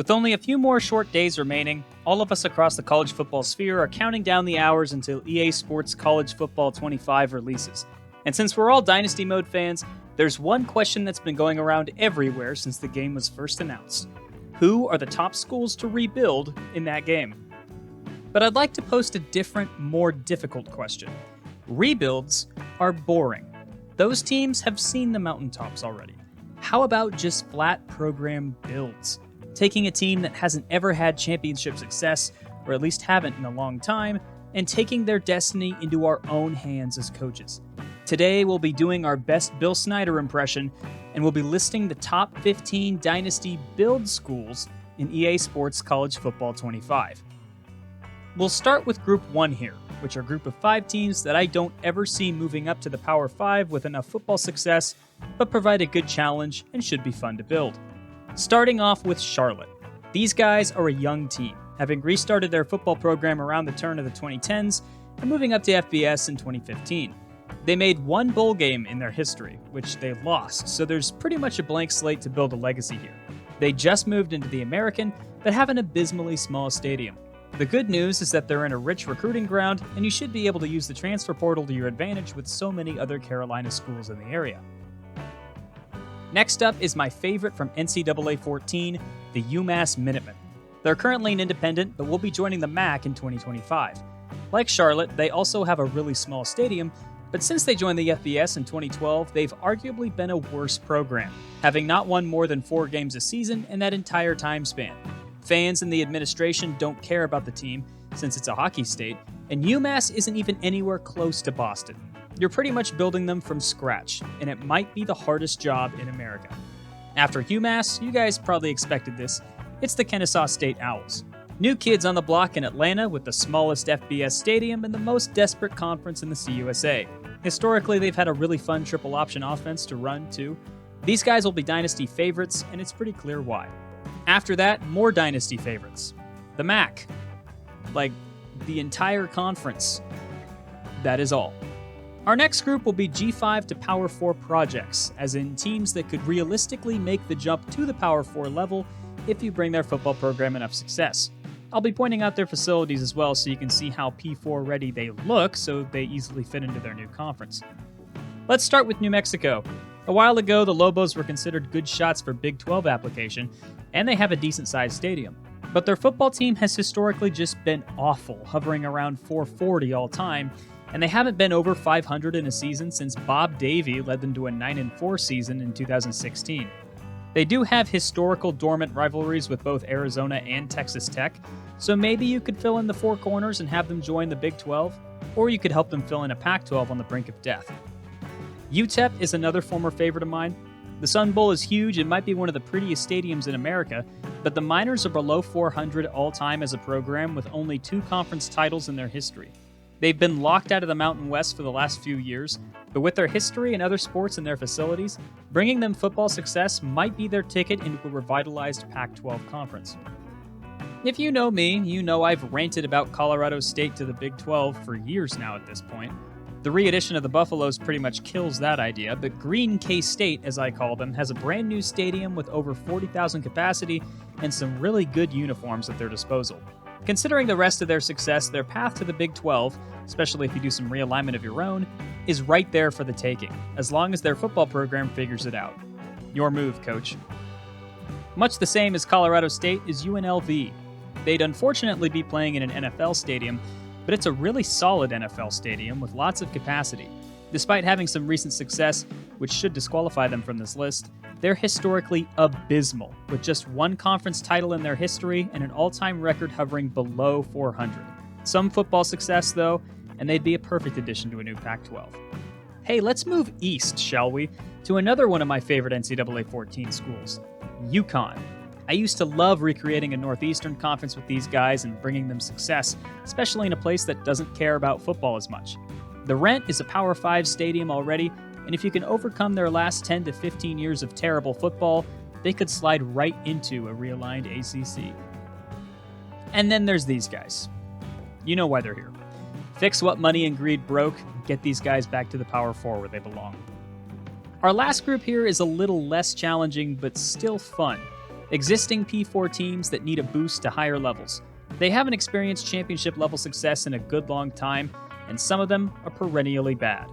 With only a few more short days remaining, all of us across the college football sphere are counting down the hours until EA Sports College Football 25 releases. And since we're all Dynasty Mode fans, there's one question that's been going around everywhere since the game was first announced. Who are the top schools to rebuild in that game? But I'd like to post a different, more difficult question. Rebuilds are boring. Those teams have seen the mountaintops already. How about just flat program builds? Taking a team that hasn't ever had championship success, or at least haven't in a long time, and taking their destiny into our own hands as coaches. Today, we'll be doing our best Bill Snyder impression, and we'll be listing the top 15 Dynasty build schools in EA Sports College Football 25. We'll start with Group 1 here, which are a group of 5 teams that I don't ever see moving up to the Power 5 with enough football success, but provide a good challenge and should be fun to build. Starting off with Charlotte. These guys are a young team, having restarted their football program around the turn of the 2010s and moving up to FBS in 2015. They made one bowl game in their history, which they lost, so there's pretty much a blank slate to build a legacy here. They just moved into the American, but have an abysmally small stadium. The good news is that they're in a rich recruiting ground, and you should be able to use the transfer portal to your advantage with so many other Carolina schools in the area. Next up is my favorite from NCAA 14, the UMass Minutemen. They're currently an independent, but will be joining the MAC in 2025. Like Charlotte, they also have a really small stadium, but since they joined the FBS in 2012, they've arguably been a worse program, having not won more than 4 games a season in that entire time span. Fans and the administration don't care about the team, since it's a hockey state, and UMass isn't even anywhere close to Boston. You're pretty much building them from scratch, and it might be the hardest job in America. After UMass, you guys probably expected this, it's the Kennesaw State Owls. New kids on the block in Atlanta with the smallest FBS stadium and the most desperate conference in the CUSA. Historically, they've had a really fun triple option offense to run, too. These guys will be Dynasty favorites, and it's pretty clear why. After that, more Dynasty favorites. The MAC. Like, the entire conference. That is all. Our next group will be G5 to Power 4 projects, as in teams that could realistically make the jump to the Power 4 level if you bring their football program enough success. I'll be pointing out their facilities as well so you can see how P4 ready they look so they easily fit into their new conference. Let's start with New Mexico. A while ago, the Lobos were considered good shots for Big 12 application, and they have a decent-sized stadium. But their football team has historically just been awful, hovering around 440 all time, and they haven't been over 500 in a season since Bob Davie led them to a 9-4 season in 2016. They do have historical dormant rivalries with both Arizona and Texas Tech, so maybe you could fill in the 4 corners and have them join the Big 12, or you could help them fill in a Pac-12 on the brink of death. UTEP is another former favorite of mine. The Sun Bowl is huge and might be one of the prettiest stadiums in America, but the Miners are below 400 all-time as a program with only 2 conference titles in their history. They've been locked out of the Mountain West for the last few years, but with their history and other sports in their facilities, bringing them football success might be their ticket into a revitalized Pac-12 conference. If you know me, you know I've ranted about Colorado State to the Big 12 for years now at this point. The re-edition of the Buffaloes pretty much kills that idea, but Green K-State, as I call them, has a brand new stadium with over 40,000 capacity and some really good uniforms at their disposal. Considering the rest of their success, their path to the Big 12, especially if you do some realignment of your own, is right there for the taking, as long as their football program figures it out. Your move, coach. Much the same as Colorado State is UNLV. They'd unfortunately be playing in an NFL stadium, but it's a really solid NFL stadium with lots of capacity. Despite having some recent success, which should disqualify them from this list, they're historically abysmal, with just 1 conference title in their history and an all-time record hovering below 400. Some football success, though, and they'd be a perfect addition to a new Pac-12. Hey, let's move east, shall we, to another one of my favorite NCAA 14 schools, UConn. I used to love recreating a Northeastern Conference with these guys and bringing them success, especially in a place that doesn't care about football as much. The Rent is a Power 5 stadium already, and if you can overcome their last 10 to 15 years of terrible football, they could slide right into a realigned ACC. And then there's these guys. You know why they're here. Fix what money and greed broke, get these guys back to the Power 4 where they belong. Our last group here is a little less challenging, but still fun. Existing P4 teams that need a boost to higher levels. They haven't experienced championship level success in a good long time, and some of them are perennially bad.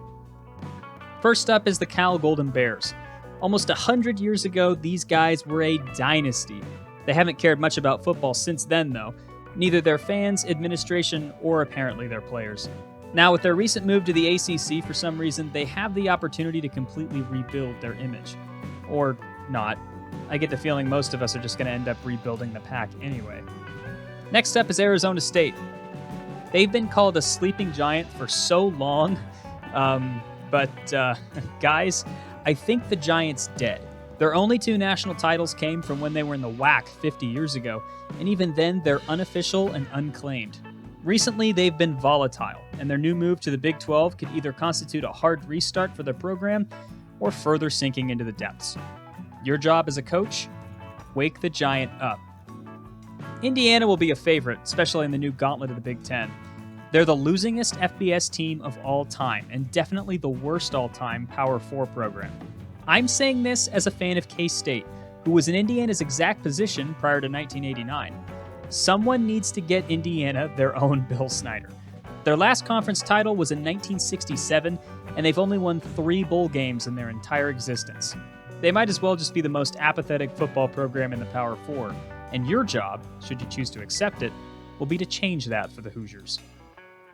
First up is the Cal Golden Bears. Almost 100 years ago, these guys were a dynasty. They haven't cared much about football since then, though. Neither their fans, administration, or apparently their players. Now, with their recent move to the ACC, for some reason, they have the opportunity to completely rebuild their image. Or not. I get the feeling most of us are just going to end up rebuilding the pack anyway. Next up is Arizona State. They've been called a sleeping giant for so long, but guys, I think the giant's dead. Their only 2 national titles came from when they were in the WAC 50 years ago, and even then, they're unofficial and unclaimed. Recently, they've been volatile, and their new move to the Big 12 could either constitute a hard restart for their program or further sinking into the depths. Your job as a coach? Wake the giant up. Indiana will be a favorite, especially in the new gauntlet of the Big Ten. They're the losingest FBS team of all time, and definitely the worst all-time Power 4 program. I'm saying this as a fan of K-State, who was in Indiana's exact position prior to 1989. Someone needs to get Indiana their own Bill Snyder. Their last conference title was in 1967, and they've only won 3 bowl games in their entire existence. They might as well just be the most apathetic football program in the Power 4, and your job, should you choose to accept it, will be to change that for the Hoosiers.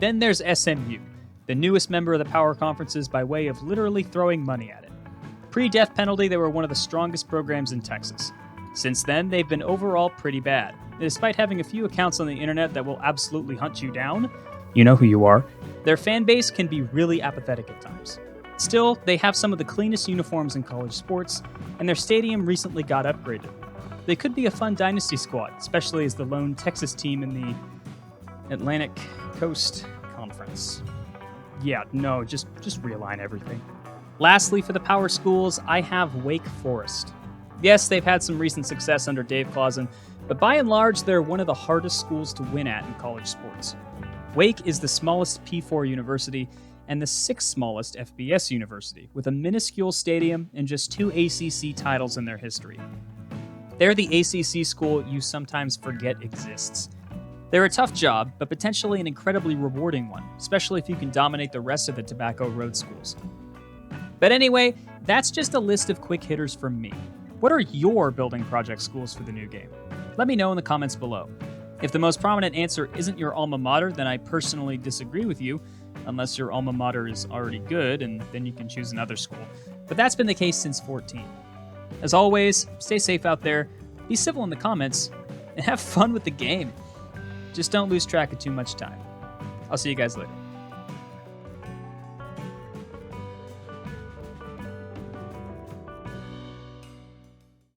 Then there's SMU, the newest member of the Power Conferences by way of literally throwing money at it. Pre-death penalty, they were one of the strongest programs in Texas. Since then, they've been overall pretty bad. Despite having a few accounts on the internet that will absolutely hunt you down, you know who you are, their fan base can be really apathetic at times. Still, they have some of the cleanest uniforms in college sports, and their stadium recently got upgraded. They could be a fun dynasty squad, especially as the lone Texas team in the Atlantic Coast Conference. Yeah, no, just realign everything. Lastly, for the power schools, I have Wake Forest. Yes, they've had some recent success under Dave Clausen, but by and large, they're one of the hardest schools to win at in college sports. Wake is the smallest P4 university and the 6th smallest FBS university, with a minuscule stadium and just 2 ACC titles in their history. They're the ACC school you sometimes forget exists. They're a tough job, but potentially an incredibly rewarding one, especially if you can dominate the rest of the Tobacco Road schools. But anyway, that's just a list of quick hitters from me. What are your building project schools for the new game? Let me know in the comments below. If the most prominent answer isn't your alma mater, then I personally disagree with you, unless your alma mater is already good, and then you can choose another school. But that's been the case since 14. As always, stay safe out there, be civil in the comments, and have fun with the game. Just don't lose track of too much time. I'll see you guys later.